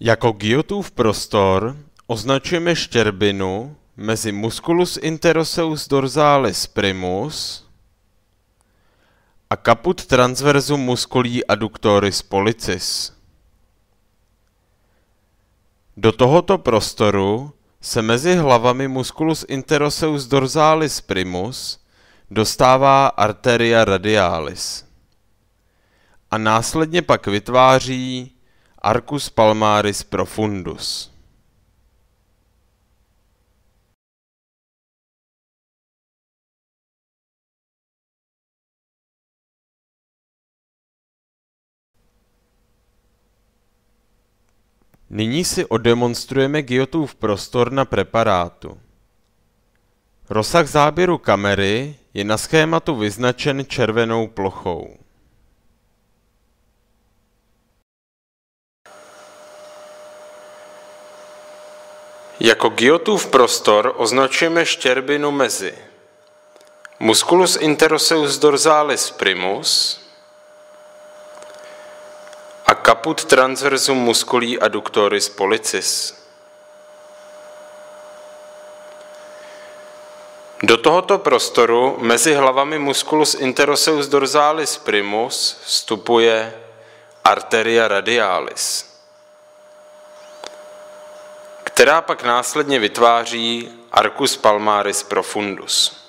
Jako Guyottův prostor označujeme štěrbinu mezi musculus interoseus dorsalis primus a caput transversum musculi adductoris pollicis. Do tohoto prostoru se mezi hlavami musculus interoseus dorsalis primus dostává arteria radialis a následně pak vytváří arcus palmaris profundus. Nyní si odemonstrujeme Guyottův prostor na preparátu. Rozsah záběru kamery je na schématu vyznačen červenou plochou. Jako Guyottův prostor označujeme štěrbinu mezi musculus interoseus dorsalis primus a caput transversum musculi adductoris pollicis. Do tohoto prostoru mezi hlavami musculus interoseus dorsalis primus vstupuje arteria radialis, která pak následně vytváří arcus palmaris profundus.